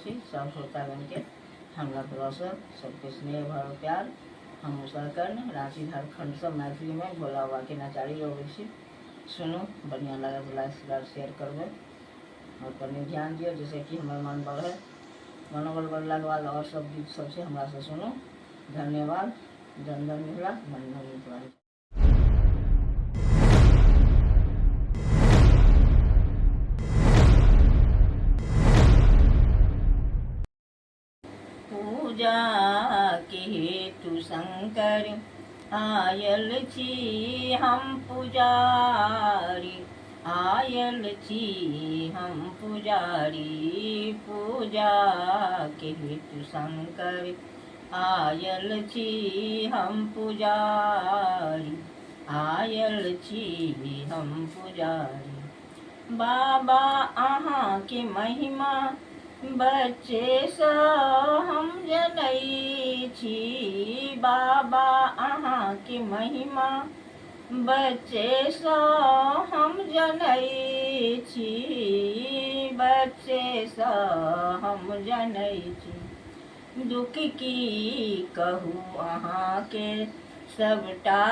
छी सब श्रोतागण के हमरा प्रसर सबके स्नेह भर प्यार। हम उषा कर्ण रांची झारखंड से मैथिली में भोला बाबा के नचारी गबै छी। सुनू, बढ़िया लगे तो लाइक शेयर करबै और कनि ध्यान दियो जैसे कि हमारे मन बढ़े। मनोबल बढ़ला के बाद और सब गीत सब से हमरा से सुनू। धन्यवाद। जन जन मिथिला, मन मन मिथिला। पूजा के हेतु शंकर आयल छी हम पुजारी, आयल छी हम पुजारी। पूजा के हेतु शंकर आयल छी हम पुजारी, आयल छी हम पुजारी। बाबा अहाँ के महिमा बच्चे सँ हम जनै छी, बाबा अहाँ के महिमा बच्चे सँ हम जनै छी, बच्चे सँ हम जनै छी। दुख की कहू अहाँ के सबटा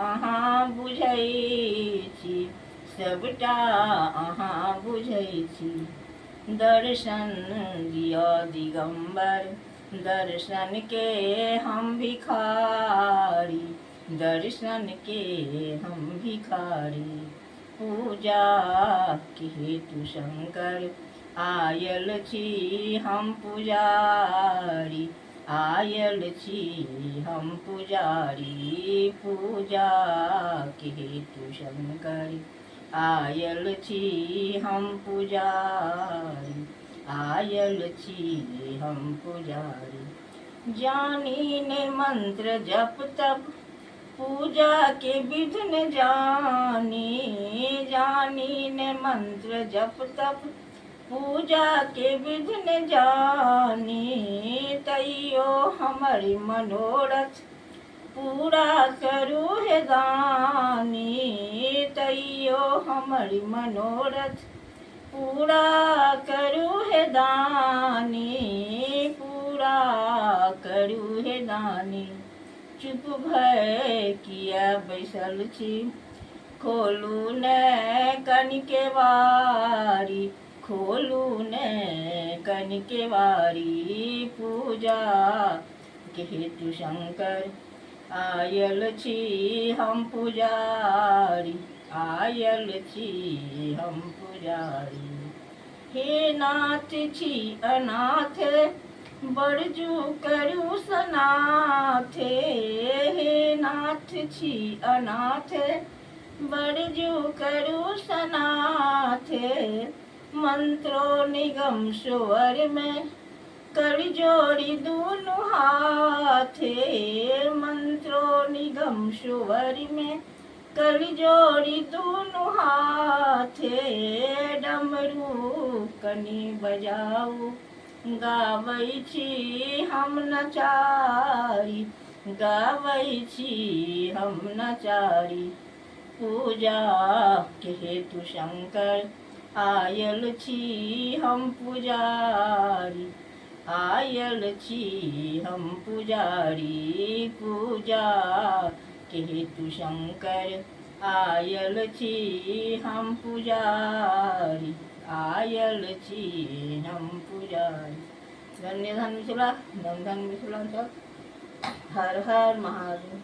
अहाँ बुझै छी, सबटा अहाँ बुझै छी। दर्शन दिया दिगंबर, दर्शन के हम भिखारी, दर्शन के हम भिखारी। पूजा के हेतु शंकर आयल छी हम पुजारी, आयल छी हम पुजारी। पूजा के हेतु शंकर आयल छी हम पुजारी, आयल छी हम पुजारी। जानी ने मंत्र जप तप पूजा के विधि न जानी, जानी ने मंत्र जप तप पूजा के विधि न जानी। तैयो हमारी मनोरथ पूरा करू हे दानी, तैयो हमारी मनोरथ पूरा करू हे दानी, पूरा करू हे दानी। चुप भय किया बैसल छी, खोलू ने कनि केवारी, खोलू ने कनि केवारी। पूजा के हेतु शंकर आयल छी हम पुजारी, आयल छी हम पुजारी। हे नाथ छी अनाथ बरजू करू सनाथे, हे नाथ छी अनाथ बरजू करू सनाथे। मंत्रो निगम स्वर में कर जोड़ी दूनु हाथे, मंत्रो निगम स्वर में कर जोड़ी दूनु हाथे। डमरू कनि बजाऊ गाबै छी हम नचारी, गाबै छी हम नचारी। पूजा के हेतु शंकर आयल छी हम पुजारी, आयल छी हम पुजारी। पूजा के हेतु शंकर आयल छी हम पुजारी, आयल छी हम पुजारी। धन्य धन मिथिला, धन धन मिथिलांचल। हर हर महादेव।